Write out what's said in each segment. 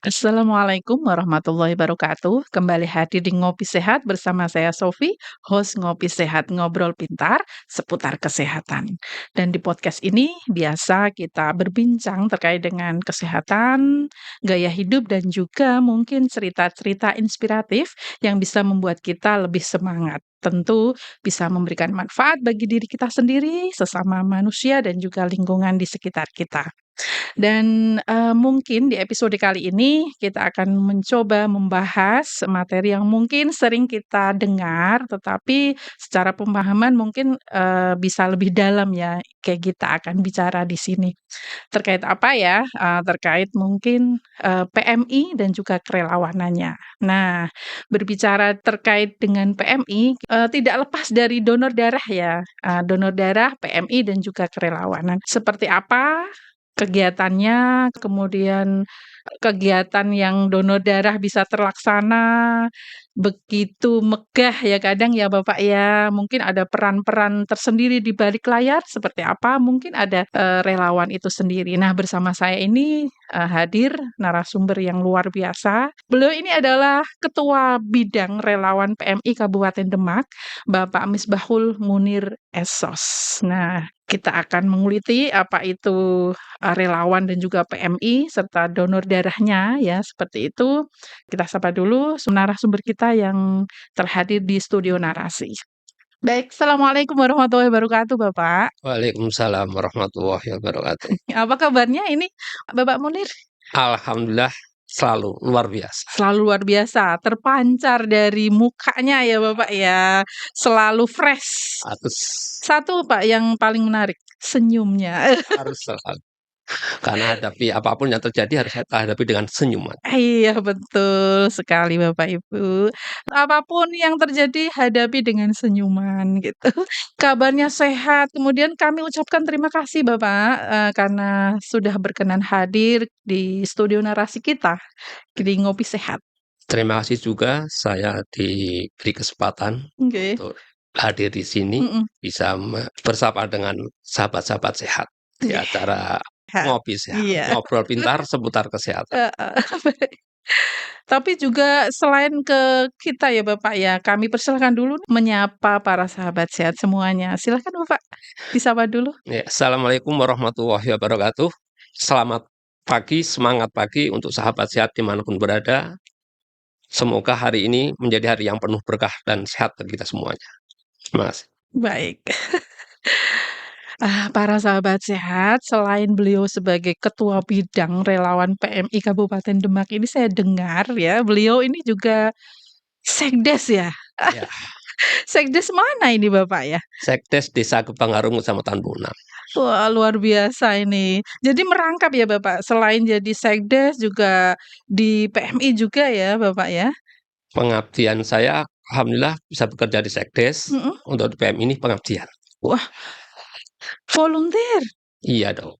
Assalamualaikum warahmatullahi wabarakatuh. Kembali hadir di Ngopi Sehat bersama saya Sofi, host Ngopi Sehat Ngobrol Pintar seputar kesehatan. Dan di podcast ini biasa kita berbincang terkait dengan kesehatan, gaya hidup dan juga mungkin cerita-cerita inspiratif yang bisa membuat kita lebih semangat. Tentu bisa memberikan manfaat bagi diri kita sendiri, sesama manusia dan juga lingkungan di sekitar kita. Dan, mungkin di episode kali ini kita akan mencoba membahas materi yang mungkin sering kita dengar, tetapi secara pemahaman mungkin, bisa lebih dalam ya, kayak kita akan bicara di sini. Terkait apa ya? Terkait mungkin, PMI dan juga kerelawanannya. Nah, berbicara terkait dengan PMI, tidak lepas dari donor darah ya, donor darah, PMI, dan juga kerelawanan. Seperti apa kegiatannya, kemudian kegiatan yang donor darah bisa terlaksana, begitu megah ya kadang ya Bapak ya, mungkin ada peran-peran tersendiri di balik layar seperti apa, mungkin ada, relawan itu sendiri. Nah bersama saya ini, hadir narasumber yang luar biasa. Beliau ini adalah Ketua Bidang Relawan PMI Kabupaten Demak, Bapak Misbahul Munir Esos. Nah, kita akan menguliti apa itu relawan dan juga PMI serta donor darahnya ya, seperti itu. Kita sapa dulu narasumber kita yang terhadir di studio narasi. Baik, assalamualaikum warahmatullahi wabarakatuh, Bapak. Waalaikumsalam warahmatullahi wabarakatuh. Apa kabarnya ini, Bapak Munir? Alhamdulillah selalu luar biasa. Selalu luar biasa, terpancar dari mukanya ya, Bapak ya, selalu fresh. Harus Satu, Pak, yang paling menarik, senyumnya. harus selalu. Karena hadapi apapun yang terjadi harus kita hadapi dengan senyuman. Iya, betul sekali Bapak Ibu. Apapun yang terjadi hadapi dengan senyuman gitu. Kabarnya sehat, kemudian kami ucapkan terima kasih Bapak, karena sudah berkenan hadir di studio narasi kita, di Ngopi Sehat. Terima kasih juga saya diberi kesempatan Oke, untuk hadir di sini mhm, bisa bersapa dengan sahabat-sahabat sehat di iya, acara sehat, ngopi sehat, iya, ngobrol pintar seputar kesehatan. heeh. Tapi juga selain ke kita ya Bapak ya, kami persilahkan dulu menyapa para sahabat sehat semuanya. Silahkan Bapak, disapa dulu. Ya, Assalamualaikum warahmatullahi wabarakatuh. Selamat pagi, semangat pagi untuk sahabat sehat dimanapun berada. Semoga hari ini menjadi hari yang penuh berkah dan sehat bagi kita semuanya. Terima kasih. Baik. Para sahabat sehat, selain beliau sebagai Ketua Bidang Relawan PMI Kabupaten Demak ini saya dengar ya, beliau ini juga Sekdes ya? Ya, Sekdes mana ini Bapak ya? Sekdes Desa Gebang Kecamatan Bonang. Wah, luar biasa ini. Jadi merangkap ya Bapak, selain jadi Sekdes juga di PMI juga ya Bapak ya? Pengabdian saya, alhamdulillah bisa bekerja di Sekdes. Mhm. Untuk di PM ini pengabdian. Wah, volunteer? Iya dong.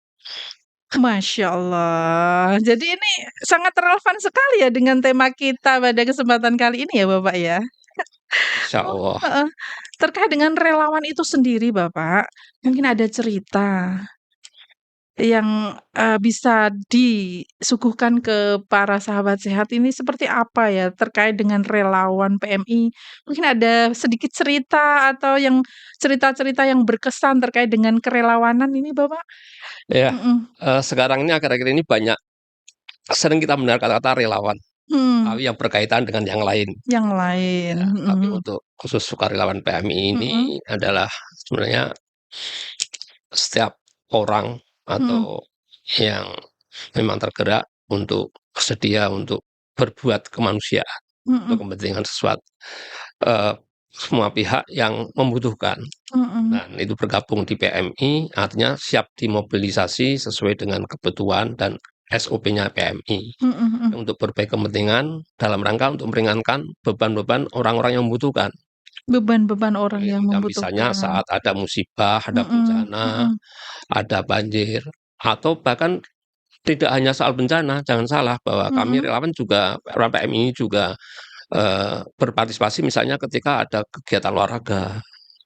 Masya Allah. Jadi ini sangat relevan sekali ya dengan tema kita pada kesempatan kali ini ya Bapak ya? Insya Oh, Allah. heeh. Terkait dengan relawan itu sendiri Bapak, mungkin ada cerita yang, bisa disuguhkan ke para sahabat sehat ini seperti apa ya terkait dengan relawan PMI? Mungkin ada sedikit cerita atau yang cerita-cerita yang berkesan terkait dengan kerelawanan ini Bapak? Ya, Mhm, sekarang ini akhir-akhir ini sering kita mendengar kata-kata relawan, mmm, tapi yang berkaitan dengan yang lain. yang lain, Ya, tapi mhm, untuk khusus sukarelawan PMI ini mhm, adalah sebenarnya setiap orang mhm, atau yang memang tergerak untuk bersedia untuk berbuat kemanusiaan, untuk mhm, kepentingan eee, semua pihak yang membutuhkan. mhm, Dan itu bergabung di PMI, artinya siap dimobilisasi sesuai dengan kebutuhan dan SOP-nya PMI, mhm, mhm. untuk berbagai kepentingan dalam rangka untuk meringankan beban-beban orang-orang yang membutuhkan. Beban-beban orang yang Yang misalnya membutuhkan. saat ada musibah, ada Mhm, bencana, mhm, ada banjir, atau bahkan tidak hanya soal bencana, jangan salah bahwa kami mhm. relawan juga, relawan PMI ini juga, berpartisipasi misalnya ketika ada kegiatan olahraga,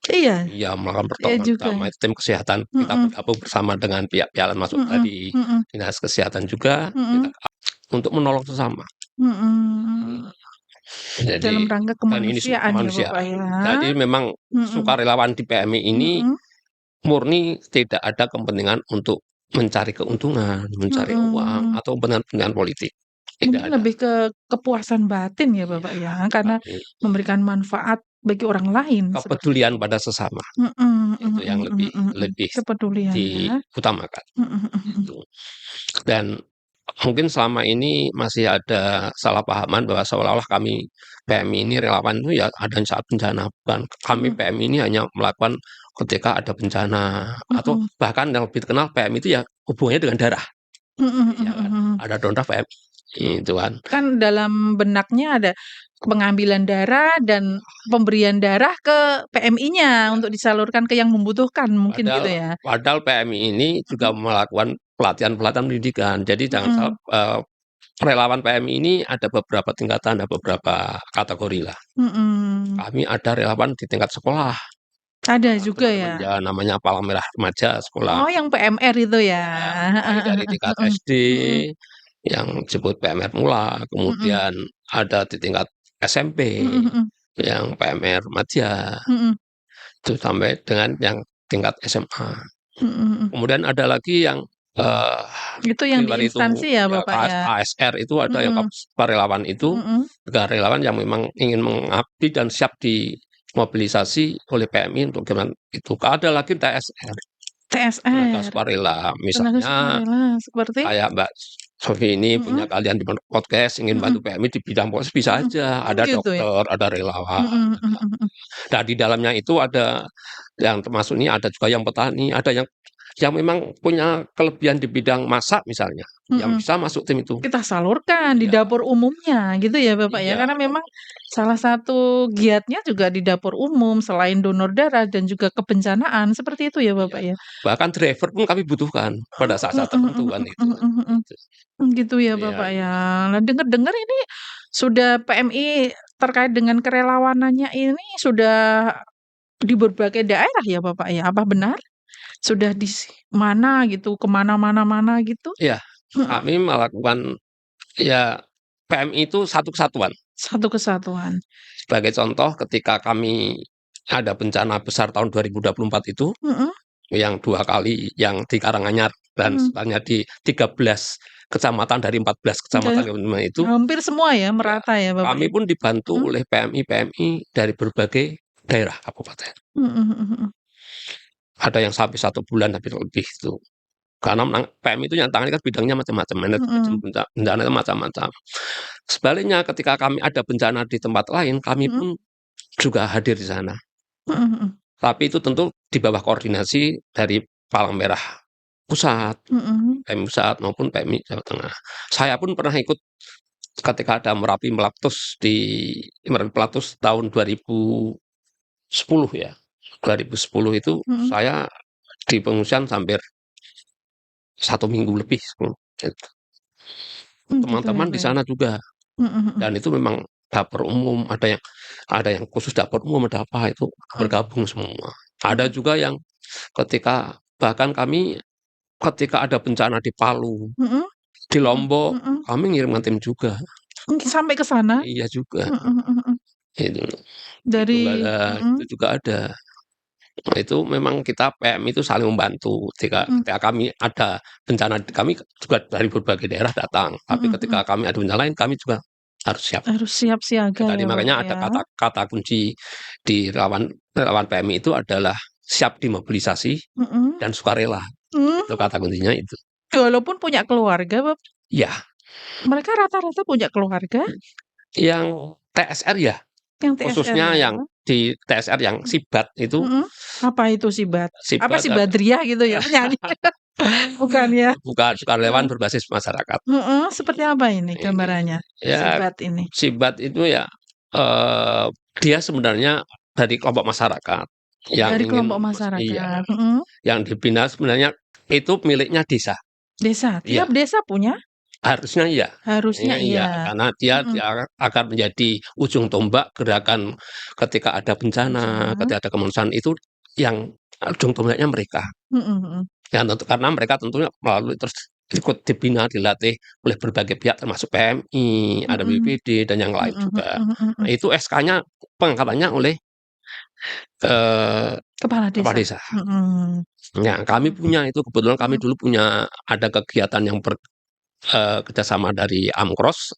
Iya, ya melakukan iya pertemuan juga. bersama tim kesehatan, kita Mhm, bergabung bersama dengan pihak-pihak lain masuk mhm, tadi mhm, dinas kesehatan juga, kita mhm. untuk menolong sesama. Mhm. Dalam Jadi rangka dan ini kemanusiaan ya, Bapak, kemanusiaan. ya? Jadi memang Mhm. sukarelawan di PMI ini Mhm. murni tidak ada kepentingan untuk mencari keuntungan, mencari uang, Mhm. atau kepentingan politik. Tidak Mungkin ada. lebih ke kepuasan batin ya, Iya, Bapak, ya? Karena kami memberikan manfaat bagi orang lain seperti itu. kepedulian pada sesama, Mhm itu mhm yang mhm lebih mhm mhm. lebih Kepedulian ya. diutamakan, Mhm mhm mhm. gitu. Dan mungkin selama ini masih ada salah pahaman bahwa seolah-olah kami PMI ini relawan itu ya ada saat bencana, bukan. Kami Mhm PMI ini hanya melakukan ketika ada bencana, atau mhm. bahkan yang lebih terkenal PMI itu ya hubungannya dengan darah, Mhm ya mhm kan. mhm. Ada donor PMI, itu kan. Kan dalam benaknya ada pengambilan darah dan pemberian darah ke PMI-nya Ya, untuk disalurkan ke yang membutuhkan mungkin gitu padahal ya? padahal PMI ini juga Mhm melakukan pelatihan-pelatihan pendidikan. Jadi jangan salah, mhm relawan PMI ini ada beberapa tingkatan, ada beberapa kategori lah. mhm. Kami ada relawan di tingkat sekolah, Ada juga teman-teman ya? ya namanya Palang Merah Remaja sekolah, Oh, yang PMR itu ya? ya Heeh mulai heeh dari heeh, tingkat mhm SD mhm yang disebut PMR Mula, mhm kemudian ada di tingkat SMP mhm mhm yang PMR Remaja, mhm itu sampai dengan yang tingkat SMA. mhm mhm. Kemudian ada lagi yang, eee, Itu di yang di luar itu, instansi ya, ya Bapak, ya? KSR itu ada yang Mhm sukarelawan itu, mhm. relawan yang memang ingin mengabdi dan siap dimobilisasi oleh PMI untuk gimana itu. Ada lagi TSR, tenaga TSR, sukarela, tenaga misalnya sukarela seperti? kayak Mbak Sofi ini punya Mhm keahlian di podcast, ingin bantu mhm PMI di bidang podcast bisa mhm. aja, Oh ada gitu ya? dokter, ada relawan. Mhm mhm mhm mhm. Nah, di dalamnya itu ada yang termasuk ini ada juga yang petani, ada yang memang punya kelebihan di bidang masak misalnya, yang Mhm. bisa masuk tim itu. Kita salurkan di Iya dapur umumnya gitu ya, Bapak, ya? iya, Karena memang salah satu giatnya juga di dapur umum selain donor darah dan juga kebencanaan, seperti itu ya, iya. Bapak, ya? Bahkan driver pun kami butuhkan pada Mhm saat-saat mhm tertentu kan itu. mhm mhm mhm. Gitu. Gitu ya, Iya Bapak, iya. ya. Nah, dengar-dengar ini sudah PMI terkait dengan kerelawanannya ini sudah di berbagai daerah ya, Bapak, ya? Apa benar? Sudah mana gitu, ke mana gitu? Iya, Mhm. kami melakukan ya PMI itu satu kesatuan. Satu kesatuan. Sebagai contoh ketika kami ada bencana besar tahun 2024 itu, Mhm yang 2 kali, yang di Karanganyar dan mhm. setelahnya di 13 kecamatan dari 14 kecamatan Dan itu, hampir semua ya, ya merata ya, Bapak, kami ya? pun dibantu Mhm. oleh PMI-PMI dari berbagai daerah kabupaten. Mhm mhm mhm. Ada yang sampai 1 bulan, hampir lebih itu. Karena PMI itu yang tangani kan bidangnya macam-macam, manajemen Mhm. bencana itu macam-macam. Sebaliknya ketika kami ada bencana di tempat lain, kami Mhm pun juga hadir di sana. mhm mhm. Tapi itu tentu di bawah koordinasi dari Palang Merah Pusat, Mhm. PMI Pusat maupun PMI Jawa Tengah. Saya pun pernah ikut ketika ada Merapi Meletus Merapi Meletus tahun 2010 ya. 2010 itu Mhm. saya di pengungsian hampir 1 minggu lebih, gitu. Gitu ya, Teman-teman di Pak, ya? sana juga, Mhm mhm. dan itu memang dapur umum, ada yang khusus dapur umum, ada apa, itu Mhm bergabung semua. Ada mhm juga yang ketika bahkan kami ketika ada bencana di Palu, mhm di mhm Lombok, mhm. kami ngirimkan tim juga. Sampai ke sana? Iya juga, Mhm mhm mhm. itu. Itu enggak Dari ada, itu mhm juga ada. Nah, itu memang kita PM itu saling membantu ketika mhm ketika kami ada bencana, kami juga dari berbagai daerah datang, tapi mhm mhm. ketika kami ada bencana lain, kami juga harus siap. Harus siap Ya siaga tadi ya, Bapak, makanya ada ya? kata kunci di relawan relawan PMI itu adalah siap dimobilisasi Mhm. dan sukarela, itu Mmm, kata kuncinya itu. walaupun punya keluarga, Iya, mereka rata-rata punya keluarga yang TSR ya, yang TSR khususnya ya? yang di TSR yang Sibat itu, Mhm. Apa itu apa Sibat si Badriah gitu ya, penyanyi? Bukan ya? bukan Heeh. sukarelawan berbasis masyarakat. Heeh, seperti apa ini Ini gambarannya? ya Sibat ini? Sibat itu ya, eee, dia sebenarnya dari kelompok masyarakat yang Dari ingin kelompok iya, masyarakat, mhm. yang dibina sebenarnya itu miliknya desa. Desa, tiap Iya, desa punya? harusnya iya. Harusnya Iya iya, iya. karena dia Mhm. dia akan menjadi ujung tombak gerakan ketika ada bencana, Bencana. ketika ada kemanusiaan itu yang ujung tombaknya mereka. Mhm mhm. Ya tentu karena mereka tentunya melalui terus ikut dibina, dilatih oleh berbagai pihak termasuk PMI, ada Mhm. BPD dan yang lain Mhm juga. mhm Nah, mhm. itu SK-nya pengangkatannya oleh, eee, Kepala kepala desa? desa. Mhm. Ya, kami Mhm. punya itu kebetulan kami Mhm. dulu punya ada kegiatan yang kerjasama dari AMKROS,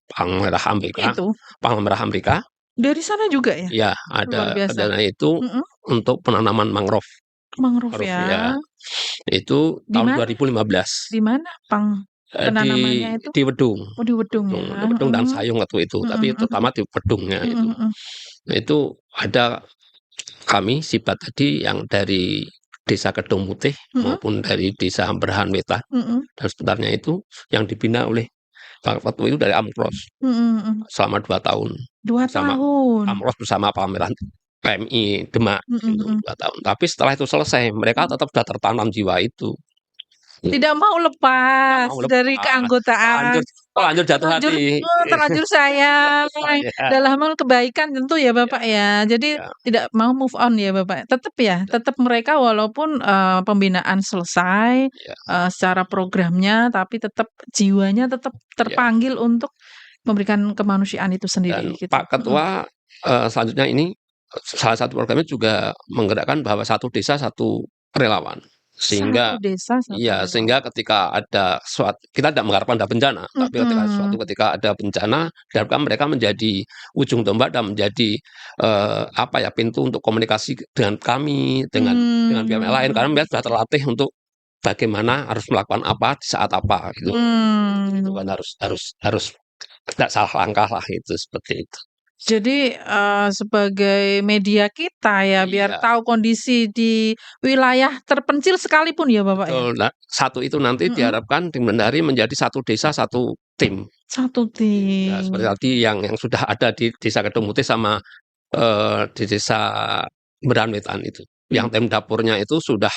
Itu? Palang Merah Amerika. Dari sana juga ya? Ya, Luar ada biasa. kerjaan itu Mhm. untuk penanaman mangrove. Mangrove Mangrove ya? ya, itu Di tahun mana? 2015, Di mana di penanamannya itu? Wedung. Oh, di Wedung ya? Wedung dan Mhm. Sayung waktu itu, Mhm tapi mhm mhm. terutama di Wedungnya Mhm itu. mhm. Nah, itu ada kami Sibat tadi yang dari Desa Kedung Mutih Mhm. maupun dari Desa Berahan Wetan Mhm. dan sekitarnya itu yang dibina oleh waktu itu dari AMKROS Mhm mhm. selama 2 tahun 2 bersama tahun? AMKROS bersama Pameran PMI Demak Mhm itu mhm. 2 tahun. Tapi setelah itu selesai mereka Mhm. tetap sudah tertanam jiwa itu. Tidak mau Nggak lepas mau dari lepas, keanggotaan. terlanjur terlanjur jatuh Terlanjur hati. terlanjur sayang, Saya dalam hal kebaikan tentu ya ya Bapak ya. Jadi ya tidak mau move on ya Bapak. Tetap ya, tetap mereka walaupun, pembinaan selesai, ya secara programnya, tapi tetap jiwanya tetap ya. terpanggil untuk memberikan kemanusiaan itu sendiri Dan gitu. Pak Mhm. Ketua, selanjutnya ini, salah satu programnya juga menggerakkan bahwa satu desa satu relawan. Satu Sehingga desa satu iya, relawan. sehingga ketika ada kita tidak mengharapkan ada bencana, tapi Mhm. ketika ada bencana, diharapkan mereka menjadi ujung tombak dan menjadi, apa ya, pintu untuk komunikasi dengan kami, dengan pihak lain, karena Mmm. mereka sudah terlatih untuk bagaimana harus melakukan apa, di saat apa, gitu. Itu Mmm. kan harus tidak salah langkah lah itu, seperti itu. Jadi, sebagai media kita ya, biar Iya, tahu kondisi di wilayah terpencil sekalipun ya, Bapak, ya? betul. Nah, satu itu nanti Mhm, diharapkan di Kendari menjadi satu desa, satu tim. satu Ya, seperti tim. tadi yang sudah ada di Desa Kedung Mutih sama, di Desa Beranwetan itu. Yang Mmm, tim dapurnya itu sudah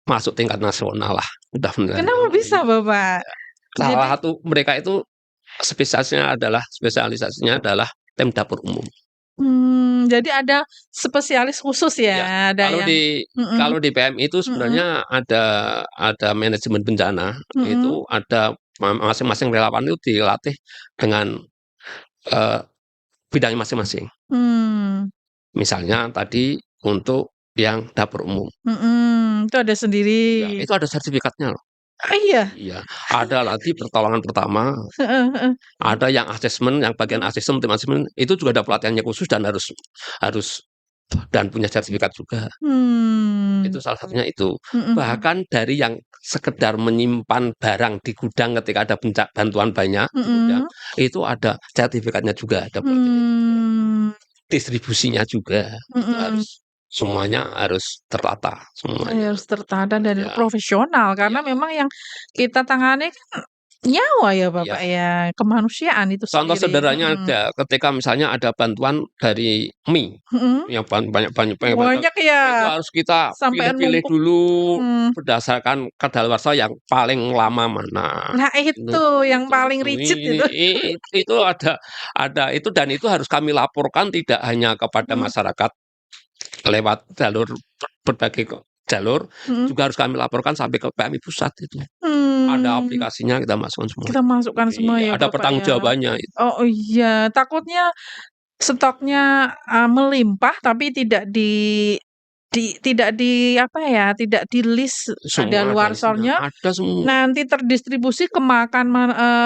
masuk tingkat nasional lah, sudah kenapa bisa, menyamai. Bapak? Salah Jadi satu mereka itu spesialisasinya adalah tim dapur umum. jadi ada spesialis khusus Ya, ya? Ada kalau yang di mhm kalau di PMI itu mhm sebenarnya ada manajemen bencana, mhm, itu ada masing-masing relawan itu dilatih dengan, eee, bidangnya masing-masing. mmm, Misalnya tadi untuk yang dapur umum, itu ada sendiri. ya itu ada sertifikatnya loh. Oh, iya? Iya, ada lagi pertolongan pertama, Heeh heeh, ada yang asesmen, yang bagian mhm, asesmen, tim asesmen itu juga ada pelatihannya khusus dan harus dan punya sertifikat juga. mmm, Itu salah satunya itu. mhm mhm, Bahkan dari yang sekedar menyimpan barang di gudang ketika ada bantuan banyak di gudang, mhm, itu ada sertifikatnya juga, ada pelatihannya juga. mmm, Distribusinya juga, itu mhm. semuanya harus tertata, semuanya. Harus tertata dan Ya profesional ya karena memang yang kita tangani kan nyawa ya, iya. Bapak, ya, kemanusiaan itu Contoh sendiri, sederhananya mhm, ada, ketika misalnya ada bantuan dari mie, mhm, yang banyak banyak pengen banyak, banyak ya itu harus kita sampai pilih-pilih numpuk, dulu mhm, berdasarkan kadaluarsa yang paling lama mana. nah itu yang paling rigid itu, Itu ada itu dan itu harus kami laporkan tidak hanya kepada mhm masyarakat lewat jalur berbagai jalur, mhm, juga harus kami laporkan sampai ke PMI pusat itu. Ada mmm, aplikasinya kita masukkan semua. kita masukkan semua Iya, ya, ada Bapak, ya. pertanggungjawabannya itu. Oh, iya, takutnya stoknya, melimpah tapi tidak di apa ya, tidak di-list Semua ada list-nya, kadaluarsanya. ada semua. Nanti terdistribusi kemakan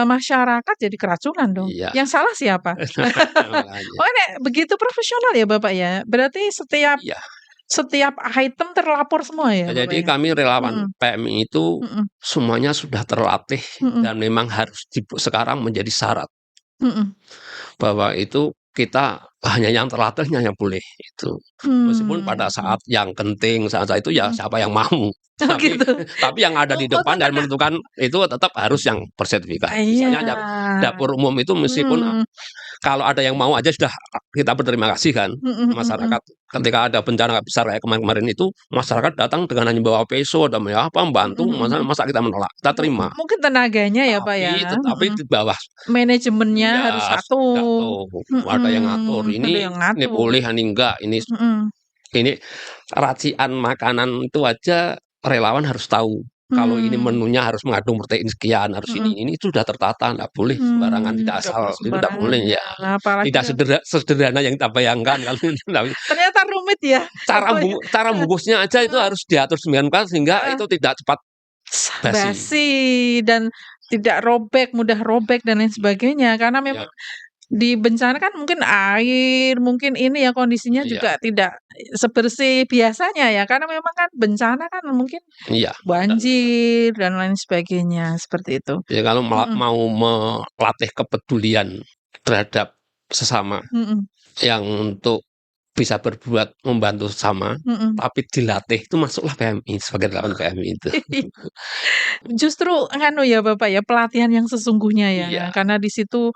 masyarakat jadi keracunan dong. Iya, Yang salah siapa? makanya. Oh, nek begitu profesional ya Bapak ya? Berarti setiap Iya, setiap item terlapor semua ya Bapak jadi ya? kami relawan Mhm PMI itu mhm semuanya sudah terlatih mhm dan memang harus sekarang menjadi syarat mhm. bahwa itu kita hanya yang terlatihnya yang boleh itu. Meskipun pada Mhm saat yang genting, saat-saat itu ya mhm. siapa yang mau. Oh Tapi gitu? tapi yang ada di Oh depan dan tetap menentukan itu tetap harus yang bersertifikat. iya. Misalnya dapur umum itu meskipun Mhm kalau ada yang mau aja sudah kita berterima kasih kan, mhm mhm mhm. masyarakat. Ketika ada bencana besar kayak kemarin-kemarin itu, masyarakat datang dengan hanya bawa pisau, ada apa, Mhm membantu, mhm mhm. masa kita menolak, kita terima. Mungkin tenaganya ya Pak ya? Tetapi Mhm. di bawah Manajemennya harus ya satu. jatuh, ada yang ngatur, Ada yang ini ngatur. boleh, ini enggak, Mhm. ini racian makanan itu aja relawan harus tahu. kalau ini Mmm. menunya harus mengandung protein sekian, harus Mhm. ini itu sudah tertata, nggak boleh sembarangan, tidak Nggak asal boleh itu nggak sembarangan boleh ya, ya. apalagi Tidak yang sesederhana yang kita bayangkan kalau ternyata rumit ya kalau yang cara bungkusnya aja itu heeh harus diatur sedemikian sehingga heeh, itu tidak cepat basi. basi dan tidak robek, mudah robek dan lain sebagainya karena memang Ya, di bencana kan mungkin air, mungkin ini ya kondisinya iya, juga tidak sebersih biasanya ya, karena memang kan bencana kan mungkin iya, dan banjir dan lain sebagainya, seperti itu. ya kalau Mhm mau melatih kepedulian terhadap sesama mhm yang untuk bisa berbuat membantu sesama, mhm. tapi dilatih itu masuklah PMI sebagai relawan PMI itu. Justru nganu ya Bapak ya, pelatihan yang sesungguhnya ya, Iya, karena di situ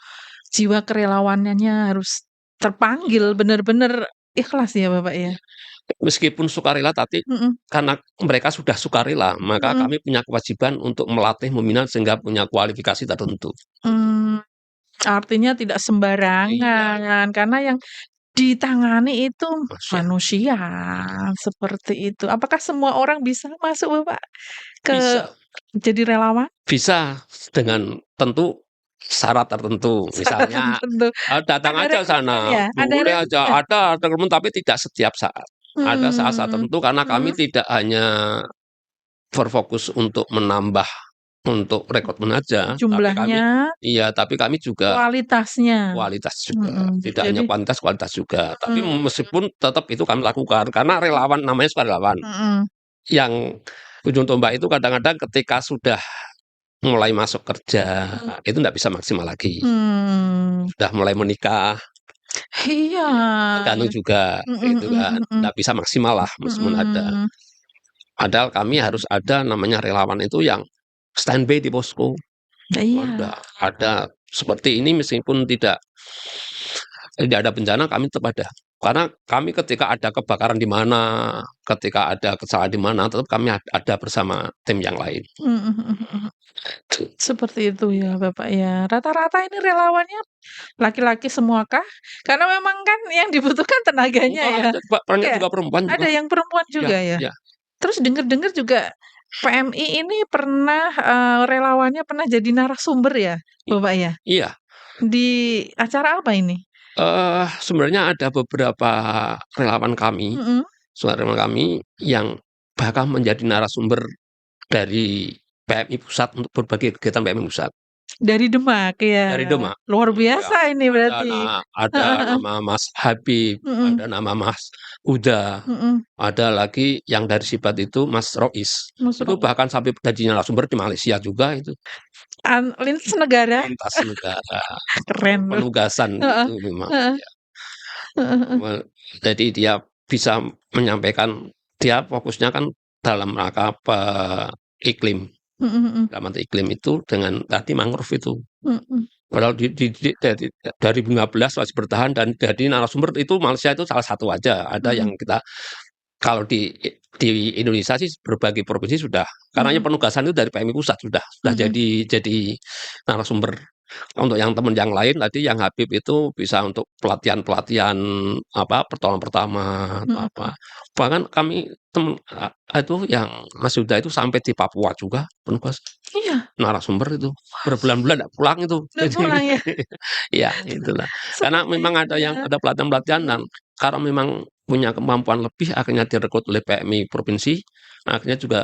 jiwa kerelawanannya harus terpanggil, iya, benar-benar ikhlas ya Bapak ya? iya. Meskipun sukarela tapi Mhm karena mereka sudah sukarela, maka mhm. kami punya kewajiban untuk melatih, membina sehingga punya kualifikasi tertentu. Mmm, artinya tidak Iya, sembarangan, karena yang ditangani itu manusia. manusia, Iya, seperti itu. Apakah semua orang bisa masuk Bapak ke bisa. jadi relawan? Bisa dengan tentu syarat tertentu. Syarat Misalnya, tertentu. datang Ada aja sana, rekrutmennya ada boleh aja, rekrutmen? ada rekrutmen tapi tidak setiap saat. Ada saat-saat Mmm, tertentu karena kami mhm, tidak hanya berfokus untuk menambah untuk rekrutmen aja, tapi kami jumlahnya, iya, tapi kami juga kualitasnya, kualitas juga, mhm, tidak hanya jadi kuantitas, kualitas juga. Tapi mhm meskipun tetap itu kami lakukan, karena relawan namanya sukarelawan, mhm yang ujung tombak itu kadang-kadang ketika sudah mulai masuk kerja, mhm, itu nggak bisa maksimal lagi. mmm, Sudah mulai menikah, iya, ya tergantung juga, mhm itu mhm kan, mhm nggak bisa maksimal lah meskipun ada. mhm, Padahal kami harus ada namanya relawan itu yang standby di posko. iya, Ada seperti ini meskipun tidak ada bencana kami tetap ada. Karena kami ketika ada kebakaran di mana, ketika ada kesalahan di mana, tetap kami ada bersama tim yang lain. mhm mhm mhm, Gitu. seperti itu ya Iya. Bapak ya. Rata-rata ini relawannya laki-laki semuakah? Karena memang kan yang dibutuhkan tenaganya Enggak, ya. ada juga banyak Iya, juga perempuan juga. ada yang perempuan Iya, juga ya? iya, Terus dengar-dengar juga PMI ini pernah, relawannya pernah jadi narasumber ya, i Bapak, ya? iya. Di acara apa ini? Sebenarnya ada beberapa relawan kami, Mhm, relawan kami yang bahkan menjadi narasumber dari PMI Pusat untuk berbagai kegiatan PMI Pusat. dari Demak, Dari ya. Demak, Luar ya, biasa ini berarti. ada Heeh heeh, nama Mas Habib, mhm ada nama Mas Huda, mhm, ada lagi yang dari Sibat itu Mas Rois. Mas Itu Roy. bahkan sampai jadi narasumber di Malaysia juga itu, Lintas negara, lintas negara, keren tuh. penugasan Heeh itu memang. heeh heeh heeh, Jadi dia bisa menyampaikan dia fokusnya kan dalam rangka iklim, mhm mhm dalam arti iklim itu dengan tadi mangrove itu. mhm Padahal dari 2015 masih bertahan dan jadi narasumber itu Malaysia itu salah satu aja, ada mhm yang kita kalau di Indonesia sih berbagai provinsi sudah, karena mhm penugasan itu dari PMI pusat sudah mhm jadi narasumber. Untuk yang teman yang lain tadi yang Habib itu bisa untuk pelatihan-pelatihan apa, pertolongan pertama atau mhm apa. mhm. Bahkan kami itu yang Mas Yuda itu sampai di Papua juga penugas Iya, narasumber itu, berbulan-bulan nggak pulang itu. udah Jadi pulang ya? iya itulah. Karena Seperti memang itu ada yang ya? ada pelatihan-pelatihan dan Mhm. karena memang punya kemampuan lebih akhirnya direkrut oleh PMI provinsi, akhirnya juga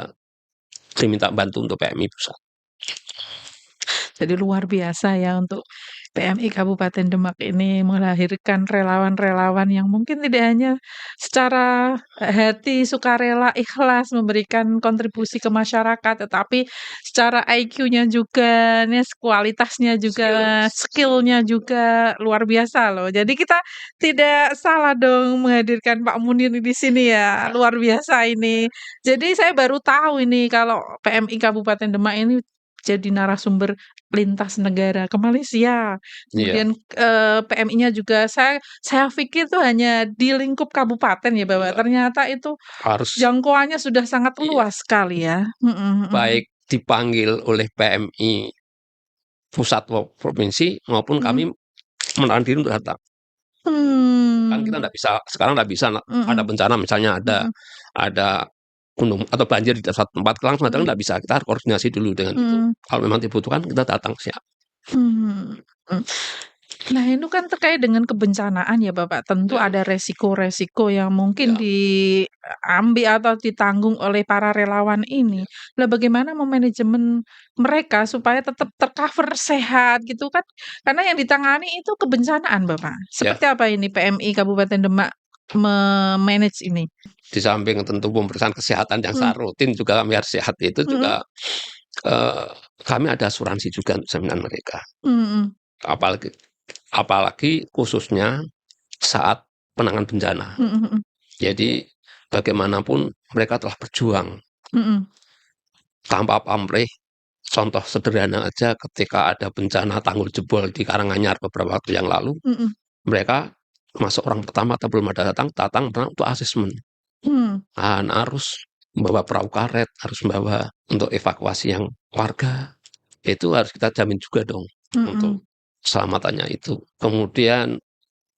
diminta bantu untuk PMI pusat. Jadi luar biasa ya untuk PMI Kabupaten Demak ini melahirkan relawan-relawan yang mungkin tidak hanya secara hati sukarela ikhlas memberikan kontribusi ke masyarakat, tetapi secara IQ-nya juga, nih kualitasnya juga, Skill skill-nya juga luar biasa loh. Jadi kita tidak salah dong menghadirkan Pak Munir di sini ya, ya, luar biasa ini. Jadi saya baru tahu ini kalau PMI Kabupaten Demak ini jadi narasumber lintas negara ke Malaysia. iya, Kemudian, PMI-nya juga saya pikir tuh hanya di lingkup kabupaten ya, Bapak, enggak, ternyata itu harus jangkauannya sudah sangat iya. luas sekali ya. Mhm mhm Baik dipanggil oleh PMI pusat provinsi maupun mhm. kami menahan diri untuk datang. Kan kita Mmm, nggak bisa sekarang nggak bisa mhm ada bencana misalnya mhm ada gunung atau banjir di satu tempat, langsung datang Mhm. nggak bisa, kita harus koordinasi dulu dengan itu. Mhm. Kalau memang dibutuhkan kita datang, siap. Mhm. Nah, itu kan terkait dengan kebencanaan ya, Bapak. Tentu Ya, ada resiko-resiko yang mungkin ya, diambil atau ditanggung oleh para relawan ini. ya, Lah bagaimana memanajemen mereka supaya tetap tercover sehat gitu kan? Karena yang ditangani itu kebencanaan, Bapak. ya. Seperti apa ini PMI Kabupaten Demak me-manage ini? Di samping tentu pemeriksaan kesehatan yang Mmm, secara rutin juga kami harus sehat, itu mhm, juga, eee, kami ada asuransi juga untuk jaminan mereka. mhm, Apalagi apalagi khususnya saat penanganan bencana. mhm, mhm, Jadi bagaimanapun mereka telah berjuang mhm, tanpa pamrih. Contoh sederhana aja ketika ada bencana tanggul jebol di Karanganyar beberapa waktu yang lalu, mhm, mereka masuk orang pertama atau belum ada datang untuk asesmen. mmm, Harus membawa perahu karet, harus membawa untuk evakuasi yang warga, itu harus kita jamin juga dong untuk mhm, keselamatannya itu. Kemudian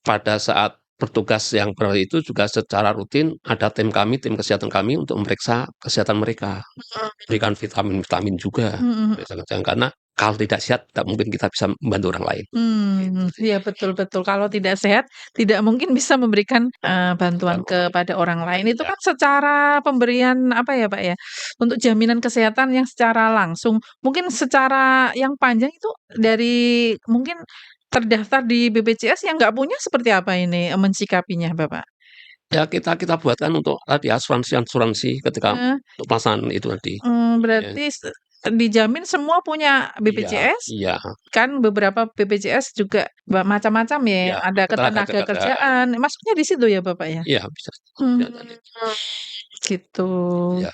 pada saat bertugas yang itu juga secara rutin ada tim kami, tim kesehatan kami untuk memeriksa kesehatan mereka, berikan vitamin-vitamin juga, mhm, mhm. karena kalau tidak sehat tidak mungkin kita bisa membantu orang lain, gitu sih. Iya betul betul. Kalau tidak sehat, tidak mungkin bisa memberikan, Bantuan bantuan orang lain, kepada orang lain. Itu ya. kan secara pemberian, apa ya, Pak, ya, untuk jaminan kesehatan yang secara langsung. Mungkin secara yang panjang itu dari mungkin terdaftar di BPJS yang nggak punya seperti apa ini, mensikapinya, Bapak? Ya kita kita buatkan untuk tadi asuransi-asuransi ketika Heeh, untuk pelaksanaan itu tadi, ya. berarti dijamin semua punya Iya, BPJS? iya, Kan beberapa BPJS juga macam-macam ya, iya, ada ketenagakerjaan, ketenagakerjaan, masuknya di situ ya, Bapak, ya? iya bisa Mmm, kelihatan itu. gitu. Iya,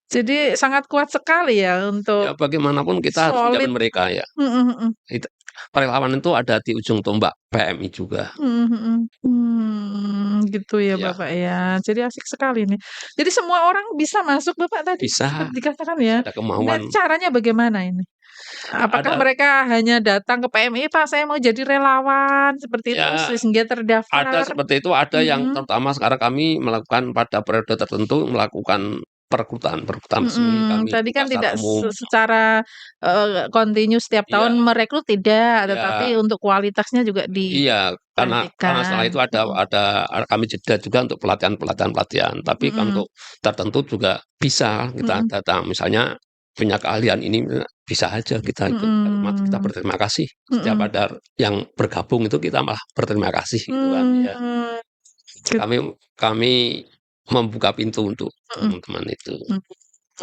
Jadi sangat kuat sekali ya ya untuk bagaimanapun kita harus solid. menjamin mereka ya. Mhm, mhm, It Relawan itu ada di ujung tombak PMI juga. mhm, mhm. Gitu ya, Ya, Bapak, ya. Jadi asik sekali nih. Jadi semua orang bisa masuk, Bapak, tadi bisa seperti dikatakan ya. bisa ada Ini kemauan, caranya bagaimana ini? Apakah ada mereka hanya datang ke PMI, "Pak, saya mau jadi relawan," seperti itu ya sehingga ada terdaftar? seperti itu, ada yang Mhm. terutama sekarang kami melakukan pada periode tertentu melakukan perekrutan perekrutan resmi, Mhm, kami tadi buka kan secara tidak umum. secara, kontinu setiap tahun Iya, merekrut tidak, iya. tetapi untuk kualitasnya juga Iya, karena setelah diperhatikan. itu Mhm, kami jeda juga untuk pelatihan-pelatihan-pelatihan, tapi kan mhm, untuk tertentu juga bisa kita mhm, datang, misalnya punya keahlian ini, bisa aja kita ikut, kita mhm, berterima kasih. Setiap mhm, ada yang bergabung itu kita malah berterima kasih gitu kan, ya. mmm, gitu, Kami kami membuka pintu untuk mhm, teman-teman itu. mhm.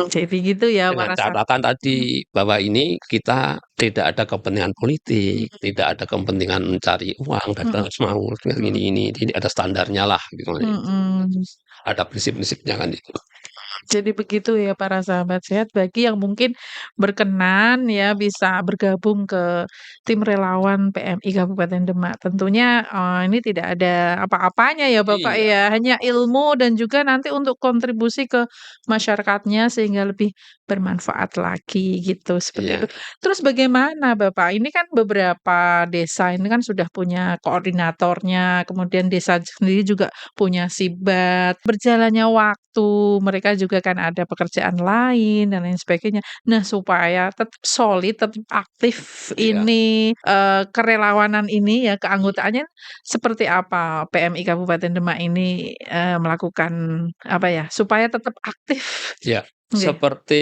Jadi gitu ya Dengan para catatan mhm, tadi, bahwa ini kita tidak ada kepentingan politik, mhm, tidak ada kepentingan mencari uang dan kita mhm, harus mau mhm, ini, jadi ada standarnya lah gitu kan itu. mhm. Ada prinsip-prinsipnya kan itu. Jadi begitu ya para sahabat sehat bagi yang mungkin berkenan ya bisa bergabung ke tim relawan PMI Kabupaten Demak. Tentunya, ini tidak ada apa-apanya ya Bapak Iya, ya, hanya ilmu dan juga nanti untuk kontribusi ke masyarakatnya sehingga lebih bermanfaat lagi gitu, seperti itu. iya, Terus bagaimana Bapak? Ini kan beberapa desa ini kan sudah punya koordinatornya, kemudian desa sendiri juga punya Sibat, berjalannya waktu, mereka juga kan ada pekerjaan lain dan lain sebagainya. Nah, supaya tetap solid, tetap aktif iya, ini, kerelawanan ini ya, keanggotaannya seperti apa PMI Kabupaten Demak ini, melakukan apa ya, supaya tetap aktif? iya. Nggih. Seperti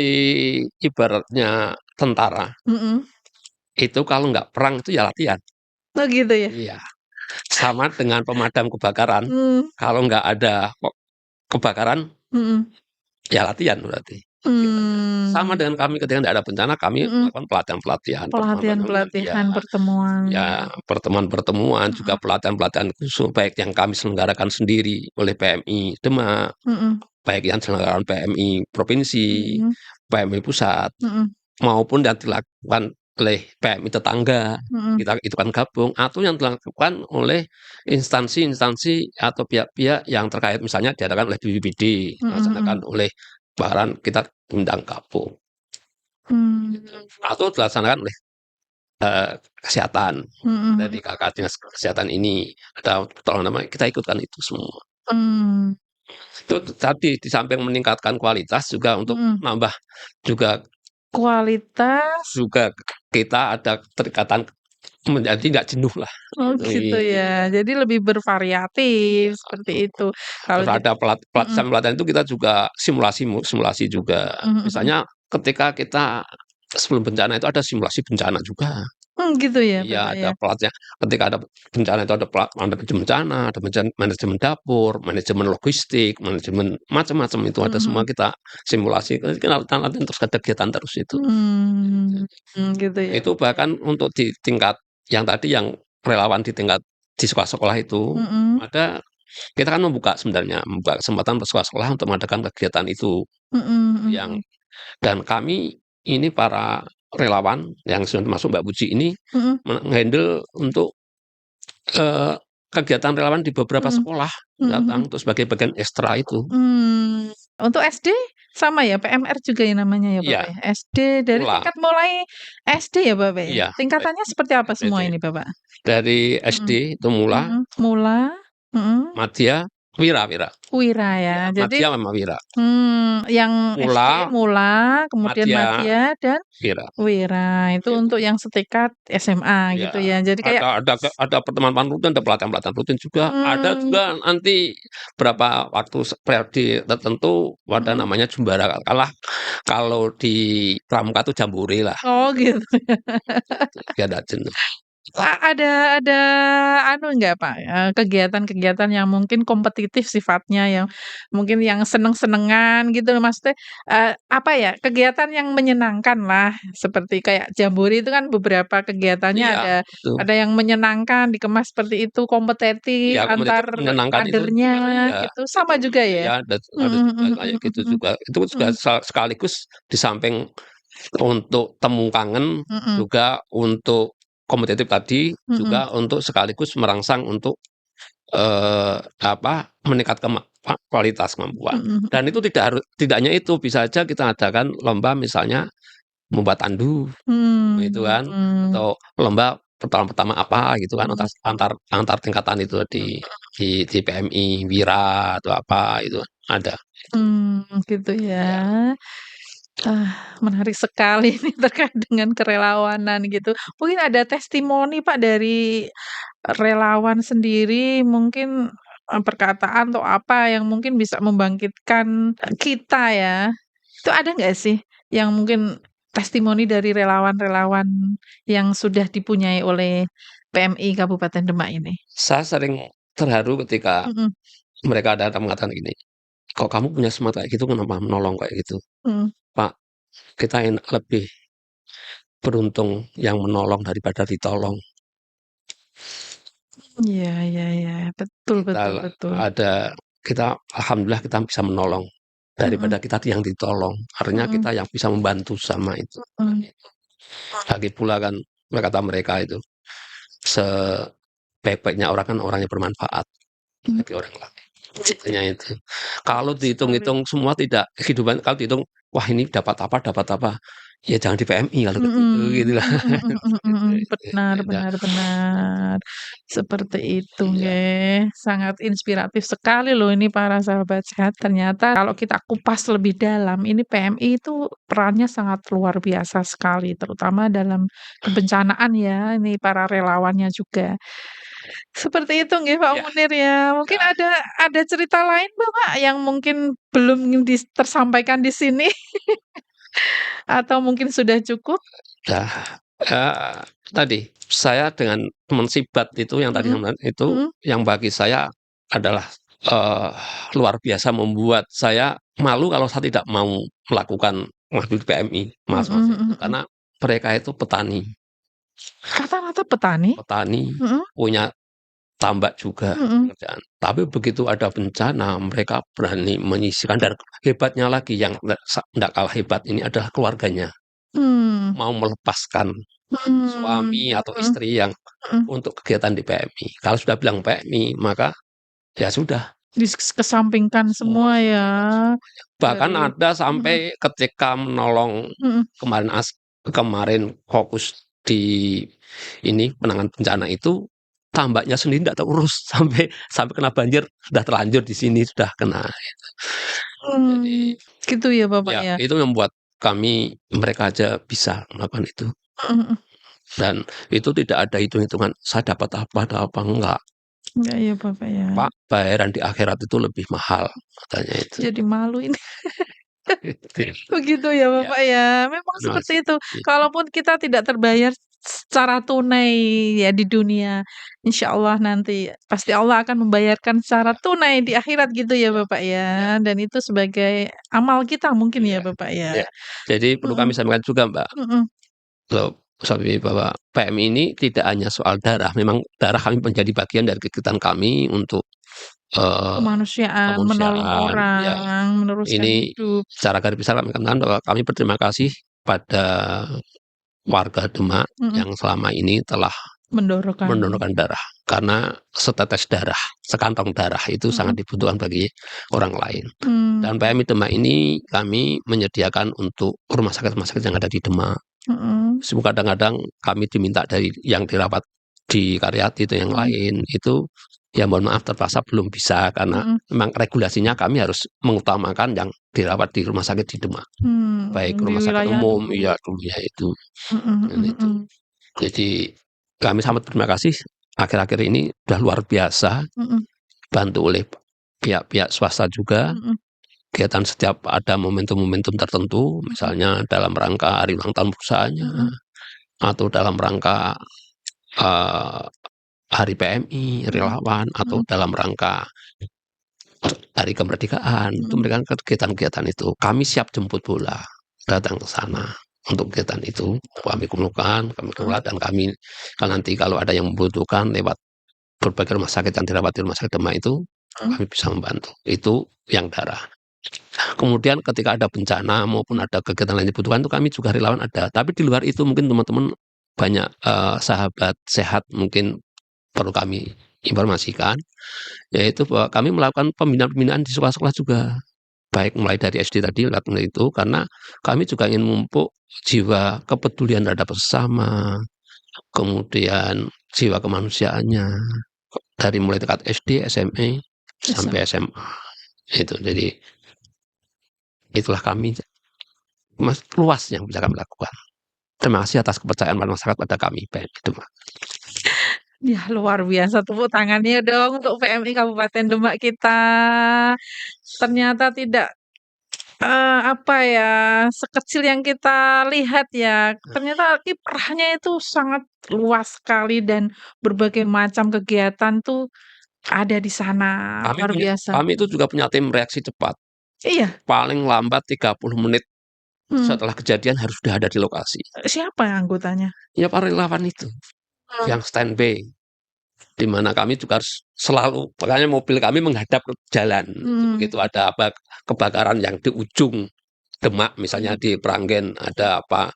ibaratnya tentara, Mhm. itu kalau nggak perang itu ya latihan. Oh gitu ya? Iya, sama dengan pemadam kebakaran, Mmm, kalau nggak ada kebakaran, mhm. ya latihan berarti, gitu aja. Sama Mmm, dengan kami ketika tidak ada bencana, kami mhm. melakukan pelatihan-pelatihan, pertemuan-pertemuan, ya, Pelatihan-pelatihan, pertemuan. ya, pertemuan-pertemuan, juga Mhm, pelatihan-pelatihan khusus, baik yang kami selenggarakan sendiri oleh PMI Demak, mhm, baik yang diselenggarakan PMI provinsi, mhm, PMI pusat, mhm, maupun yang dilakukan oleh PMI tetangga, mhm. kita itu kan gabung, atau yang dilakukan oleh instansi-instansi atau pihak-pihak yang terkait, misalnya diadakan oleh BPBD, Mhm, dilaksanakan mhm. oleh bahkan kita undang gabung, gitu. Mmm, Atau dilaksanakan oleh, kesehatan, mhm, dari mhm. Kakak Dinas Kesehatan ini, ada pertolongan apa, kita ikutkan itu semua. Mmm. Itu tadi di samping meningkatkan kualitas juga untuk Mhm. nambah juga Kualitas juga kita ada keterikatan menjadi nggak jenuh lah, oh gitu. gitu ya, jadi lebih bervariatif, Iya, seperti itu. Kalau terus di ada mhm, pelatihan-pelatihan itu kita juga simulasi juga. mhm mhm mhm. Misalnya ketika kita sebelum bencana itu ada simulasi bencana juga. Gitu ya, Iya, Bapak, ada ya? pelatihan ketika ada bencana itu ada manajemen bencana, ada manajemen dapur, manajemen logistik, manajemen macam-macam itu Mhm ada semua mhm. kita simulasi, kita latihan terus ada kegiatan terus itu. Gitu ya, Itu Bapak, ya? bahkan untuk di tingkat yang tadi yang relawan di tingkat di sekolah-sekolah itu, Mhm, ada kita kan membuka sebenarnya, membuka kesempatan untuk sekolah-sekolah untuk mengadakan kegiatan itu, mhm mhm yang mhm. dan kami ini para relawan yang sudah termasuk Mbak Puji ini Mhm untuk, eee, kegiatan relawan di beberapa mhm. sekolah, Mhm datang mhm. untuk sebagai bagian ekstra itu. Untuk SD sama ya, PMR juga ya namanya ya, Iya, Bapak, ya? SD dari ulang, tingkat mulai SD ya, Bapak, ya? iya, Tingkatannya seperti apa semua SDT. ini, Bapak? Dari Mhm, SD itu Mula, mhm. Mula, mhm, Madya, Wira. Wira ya. Ya, Jadi, Madya sama Wira. yang SD Mula, Mula, kemudian Madya, Madya, dan Wira, Wira. Itu gitu. untuk yang setingkat SMA Iya, gitu ya. Jadi kayak ada pertemuan rutin, ada pelatihan-pelatihan rutin juga, ada mmm, juga nanti berapa waktu periode tertentu ada mhm. namanya jumbara, kalau di pramuka itu jambore lah, Oh gitu. gitu, biar nggak jenuh. Ada anu enggak, Pak, kegiatan-kegiatan yang mungkin kompetitif sifatnya, yang mungkin yang seneng-senengan gitu loh, maksudnya, apa ya, kegiatan yang menyenangkanlah, seperti kayak Jambore itu kan beberapa kegiatannya Iya, itu. ada yang menyenangkan, dikemas seperti itu, Iya, kompetitif kompetitif antar menyenangkan itu, kadernya iya, gitu, sama juga ya? iya, ada Mhm juga mhm kayak mhm gitu mhm. juga. Itu juga Mhm sekaligus di samping untuk temu kangen, mhm juga untuk kompetitif tadi, mhm juga untuk sekaligus merangsang untuk, meningkatkan kualitas kemampuan. mhm mhm Dan itu mhm. tidak hanya itu, bisa saja kita adakan lomba misalnya membuat tandu, itu kan, Mmm, atau lomba pertolongan pertama apa gitu kan, mhm. antar antar tingkatan itu di PMI, Wira, atau apa itu ada. Gitu ya. Ya, Menarik sekali nih terkait dengan kerelawanan gitu. Mungkin ada testimoni Pak dari relawan sendiri mungkin, perkataan atau apa yang mungkin bisa membangkitkan, kita ya. Itu ada nggak sih yang mungkin testimoni dari relawan-relawan yang sudah dipunyai oleh PMI Kabupaten Demak ini? saya sering terharu ketika Mhm mereka datang mengatakan gini, "Kok kamu punya semangat kayak gitu, kenapa menolong kayak gitu?" mhm. "Pak, kita lebih beruntung yang menolong daripada ditolong. Iya iya iya. Betul Kita betul betul. kita alhamdulillah kita bisa menolong Mhm daripada kita yang ditolong. Artinya mhm kita yang bisa membantu sama itu." mhm. Lagi pula kan kata mereka itu, sebaik-baiknya orang kan orang yang bermanfaat Mmm. bagi orang lain. Intinya itu. Kalau Sekali. dihitung-hitung semua tidak kehidupan kalau dihitung, wah ini dapat apa, ya jangan di PMI kalau gitu, Mhm, gitulah. mhm mhm mhm mhm mhm. Benar Beda. benar benar. Seperti itu Iya, nggih. Sangat inspiratif sekali loh ini para sahabat sehat. Ternyata kalau kita kupas lebih dalam, ini PMI itu perannya sangat luar biasa sekali, terutama dalam kebencanaan ya, ini para relawannya juga. Seperti itu nggih Pak iya, Munir ya. Mungkin iya. ada cerita lain Bapak yang mungkin belum tersampaikan di sini atau mungkin sudah cukup? Nah, tadi saya dengan teman Sibat itu yang tadi Mhm, sama itu mhm, yang bagi saya adalah, eee, luar biasa membuat saya malu kalau saya tidak mau melakukan ngadu di PMI, mhm mas-mas mhm itu. mhm. Karena mereka itu petani Rata-rata petani? petani, Mhm punya tambak juga mhm. pekerjaan. Tapi begitu ada bencana mereka berani menyisihkan dan hebatnya lagi yang ndak kalah hebat ini adalah keluarganya, Mmm, mau melepaskan mhm suami atau mhm istri yang mhm. untuk kegiatan di PMI. Kalau sudah bilang PMI, maka ya sudah, Kesampingkan semua semuanya ya, semuanya. Bahkan dari ada mhm sampai ketika menolong mhm kemarin kemarin fokus di ini penanganan bencana itu, tambaknya sendiri nggak terurus sampai kena banjir, sudah terlanjur di sini, sudah kena. Jadi, Gitu ya Bapak ya ya? itu yang membuat mereka aja bisa melakukan itu. Mhm mhm. Dan itu tidak ada hitung-hitungan, saya dapat apa, enggak. Enggak ya Bapak ya? Pak, bayaran di akhirat itu lebih mahal, katanya itu. Jadi malu ini. Gitu. Begitu ya Ya, Bapak ya? Memang terima seperti kasih. itu. Kalaupun kita tidak terbayar secara tunai ya di dunia, insya Allah nanti pasti Allah akan membayarkan secara Ya, tunai di akhirat gitu ya ya, Bapak ya, ya? Dan itu sebagai amal kita mungkin ya ya, Bapak ya? ya. Jadi perlu kami Mhm sampaikan juga, Mbak, mhm. bahwa PMI ini tidak hanya soal darah, memang darah kami menjadi bagian dari kegiatan kami untuk, eee, Kemanusiaan, menolong kemanusiaan. Ya, orang, meneruskan ini hidup. secara garis besar kami katakan bahwa kami berterima kasih pada warga Demak Mhm. yang selama ini telah Mendonorkan. mendonorkan darah, karena setetes darah, sekantong darah itu Mhm. sangat dibutuhkan bagi orang lain. Dan Mmm, PMI Demak ini kami menyediakan untuk rumah sakit-rumah sakit yang ada di Demak. mhm Kadang-kadang kami diminta dari yang dirawat di Karyati itu yang mhm lain, itu ya mohon maaf terpaksa belum bisa karena mhm. memang regulasinya kami harus mengutamakan yang dirawat di rumah sakit di Demak, baik Di rumah sakit wilayah umum, dulu. iya dulunya itu, Mhm dan mhm itu. mhm. Jadi kami sangat berterima kasih akhir-akhir ini sudah luar biasa Mhm bantu oleh pihak-pihak swasta juga, mhm kegiatan setiap ada momentum-momentum tertentu, mhm misalnya dalam rangka hari ulang tahun perusahaannya, mhm atau dalam rangka, eee, hari PMI, mhm relawan, atau mhm dalam rangka hari kemerdekaan, itu mhm mereka kegiatan-kegiatan itu. Kami siap jemput bola, datang ke sana untuk kegiatan itu, kami kumpulkan, kami mhm kelola, dan kami nanti kalau ada yang membutuhkan lewat berbagai rumah sakit yang dirawat di rumah sakit Demak itu, mhm kami bisa membantu. Itu yang darah. Kemudian ketika ada bencana maupun mhm ada kegiatan lain yang dibutuhkan itu kami juga relawan ada. Tapi di luar itu mungkin teman-teman banyak, sahabat sehat mungkin perlu kami informasikan, yaitu bahwa kami melakukan pembinaan-pembinaan di sekolah-sekolah juga. Baik mulai dari SD tadi lakukan itu, karena kami juga ingin memupuk jiwa kepedulian terhadap sesama, kemudian jiwa kemanusiaannya, dari mulai tingkat SD, SMP, Bisa. sampai SMA, itu. Jadi itulah kami, luas yang bisa kami lakukan. Terima kasih atas kepercayaan masyarakat pada kami, baik itu, Mbak. Ya luar biasa tepuk tangannya dong untuk PMI Kabupaten Demak kita. Ternyata tidak, apa ya, sekecil yang kita lihat ya. Ternyata kiprahnya itu sangat luas sekali dan berbagai macam kegiatan tuh ada di sana, luar biasa. Kami itu juga punya tim reaksi cepat, Iya, paling lambat 30 menit mmm, setelah kejadian harus sudah ada di lokasi. siapa anggotanya? Ya para relawan itu, Mmm, yang standby, di mana kami juga harus selalu, makanya mobil kami menghadap ke jalan. mmm, Begitu ada apa, kebakaran yang di ujung Demak, misalnya mhm di Pranggen ada apa,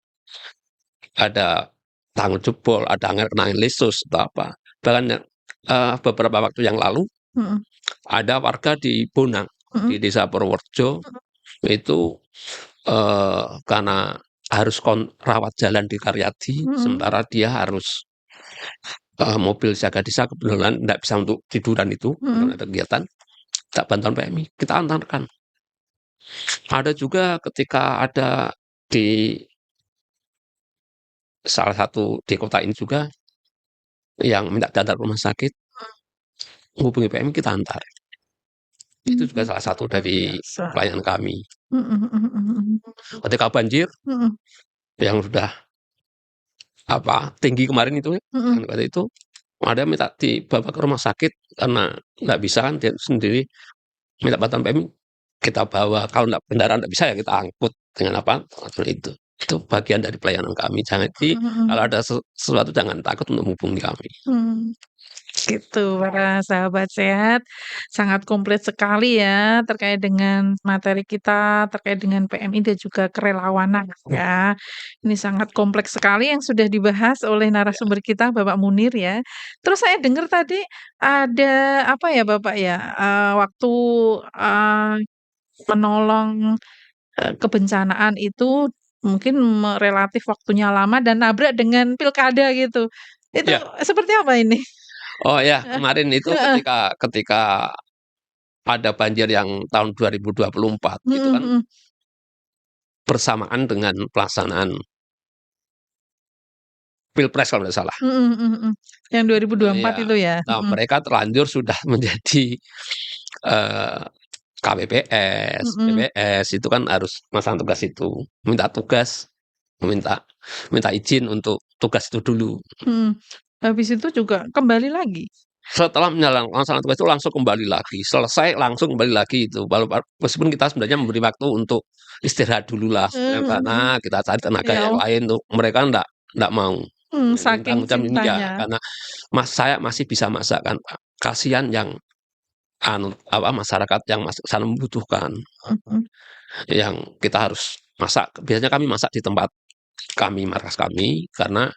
ada tanggul jebol, ada kena angin lesus atau apa. Bahkan beberapa waktu yang lalu mhm ada warga di Bonang, mhm di Desa Purworejo, mhm itu, karena harus rawat jalan di Karyadi, mhm sementara dia harus, mobil siaga desa kebetulan nggak bisa untuk tiduran itu, mhm karena ada kegiatan, minta bantuan PMI, kita antarkan. Ada juga ketika ada di salah satu di kota ini juga, yang minta diantar ke rumah sakit, hubungi PMI kita antar. Itu juga mhm, salah satu luar dari biasa. pelayanan kami. Mhm mhm mhm Ketika banjir mhm yang sudah apa, tinggi kemarin itu, mhm kan waktu itu ada minta dibawa ke rumah sakit karena nggak bisa kan dia sendiri, minta bantuan PMI, kita bawa, kalau nggak kendaraan nggak bisa ya kita angkut dengan apa, transport itu. Itu bagian dari pelayanan kami. Jadi mhm kalau mhm ada sesuatu jangan takut untuk menghubungi kami. mhm. Gitu, para sahabat sehat, sangat komplit sekali ya terkait dengan materi kita, terkait dengan PMI dan juga kerelawanan ya. Ini sangat kompleks sekali yang sudah dibahas oleh Ya, narasumber kita Bapak Munir ya. Terus saya dengar tadi ada apa ya Bapak ya, waktu, eee, menolong, kebencanaan itu mungkin relatif waktunya lama dan nabrak dengan pilkada gitu. Itu ya, seperti apa ini? Oh ya, Heeh kemarin itu heeh. ketika ada banjir yang tahun 2024 itu Mhm kan mhm. bersamaan dengan pelaksanaan pilpres kalau tidak salah. Mhm mhm mhm. Yang 2024 Iya. itu ya? Nah, Mhm. mereka terlanjur sudah menjadi, eee, KPPS, Mhm. PPS, itu kan harus melaksanakan tugas itu, minta tugas, minta minta izin untuk tugas itu dulu. Mhm. Habis itu juga kembali lagi? Setelah melaksanakan tugas itu langsung kembali lagi, selesai langsung kembali lagi itu, meskipun kita sebenarnya memberi waktu untuk istirahat dululah sebenarnya Mmm, mhm karena mhm. kita cari tenaga Ya yang al lain tuh, mereka ndak mau. saking Tanggung jawab ini ya, cintanya. karena saya masih bisa masak kan, Pak. Kasihan yang masyarakat yang sangat membutuhkan, Mhm yang kita harus masak. Biasanya kami masak di tempat kami, markas kami, karena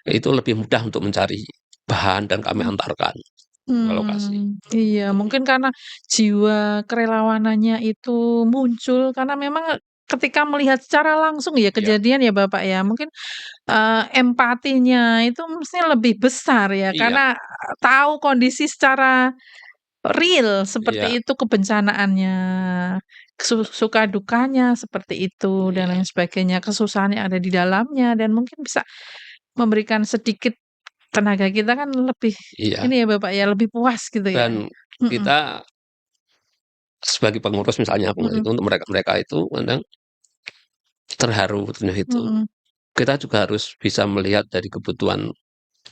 itu lebih mudah untuk mencari bahan dan kami mhm. antarkan ke lokasi. Iya, Mhm, mungkin karena jiwa kerelawanannya itu muncul karena memang ketika melihat secara langsung ya iya kejadian ya Bapak ya, mungkin, empatinya itu mestinya lebih besar ya iya karena, tahu kondisi secara real iya seperti itu kebencanaannya, suka dukanya seperti itu dan iya lain sebagainya, kesusahan yang ada di dalamnya dan mungkin bisa memberikan sedikit tenaga kita kan lebih iya, ini ya Bapak ya, lebih puas gitu ya? dan Mhm kita sebagai pengurus misalnya mhm itu untuk mereka-mereka itu kadang terharu tentunya itu. mhm Kita juga harus bisa melihat dari kebutuhan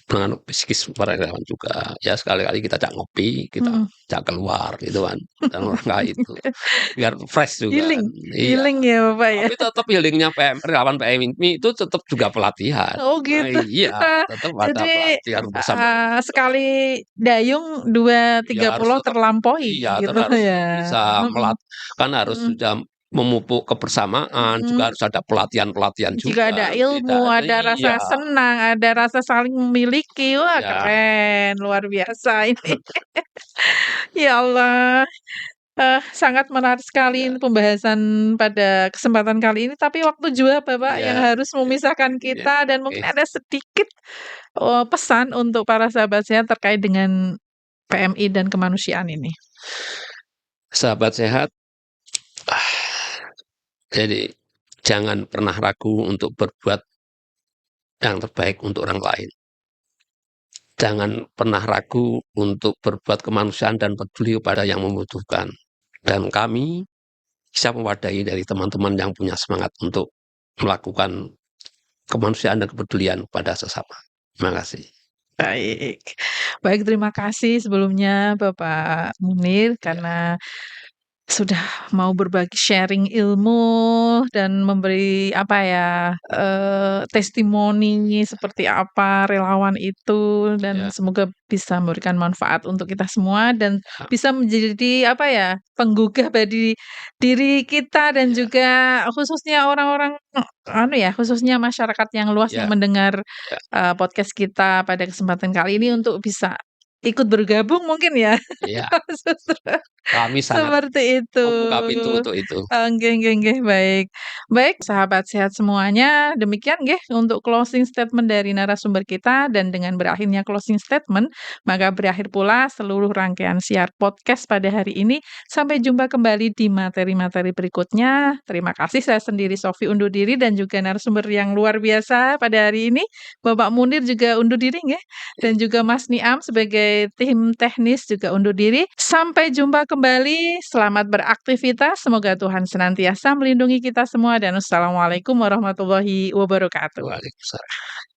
pengaruh psikis para karyawan juga. Ya sekali-kali kita ajak ngopi, kita mhm. ajak keluar gitu kan, dan olahraga itu, biar fresh juga kan. Healing Iya, healing ya Bapak ya? tapi tetap healing-nya relawan PMI itu tetap juga pelatihan. Oh gitu. Iya, tetap ada Jadi, pelatihan bersama. sekali dayung 2, Iya 3 harus pulau tetap iya, terlampaui gitu harus ya? bisa Mhm kan harus mhm sudah memupuk kebersamaan, juga mhm. harus ada pelatihan-pelatihan Jika juga, ada tidak ilmu, ada ada iya rasa senang, ada rasa saling memiliki, wah iya. keren, luar biasa ini. Ya Allah. Sangat menarik sekali Iya ini pembahasan pada kesempatan kali ini, tapi waktu juga Bapak iya yang harus memisahkan iya, kita dan oke. mungkin ada sedikit, pesan untuk para sahabat saya terkait dengan PMI dan kemanusiaan ini. Sahabat sehat, jadi jangan pernah ragu untuk berbuat yang terbaik untuk orang lain. Jangan pernah ragu untuk berbuat kemanusiaan dan peduli kepada yang membutuhkan. Dan kami bisa mewadahi dari teman-teman yang punya semangat untuk melakukan kemanusiaan dan kepedulian pada sesama. Terima kasih. Baik. Baik, terima kasih sebelumnya Bapak Munir Ya, karena sudah mau berbagi sharing ilmu dan memberi apa ya, testimoni seperti apa relawan itu dan ya, semoga bisa memberikan manfaat untuk kita semua dan ya, bisa menjadi apa ya, penggugah bagi diri kita dan ya, juga khususnya orang-orang, anu ya, khususnya masyarakat yang luas yang ya, mendengar, ya, podcast kita pada kesempatan kali ini untuk bisa ikut bergabung mungkin ya? ya. Kami sangat Seperti itu. membuka pintu untuk itu. Nggih nggih nggih, baik. Baik, sahabat sehat semuanya, demikian nggih untuk closing statement dari narasumber kita dan dengan berakhirnya closing statement, maka berakhir pula seluruh rangkaian siar podcast pada hari ini. Sampai jumpa kembali di materi-materi berikutnya. Terima kasih, saya sendiri Sofi undur diri dan juga narasumber yang luar biasa pada hari ini, Bapak Munir juga undur diri nggih, dan juga Mas Niam sebagai tim teknis juga undur diri. Sampai jumpa kembali, selamat beraktivitas, semoga Tuhan senantiasa melindungi kita semua dan wassalamualaikum warahmatullahi wabarakatuh. Waalaikumsalam.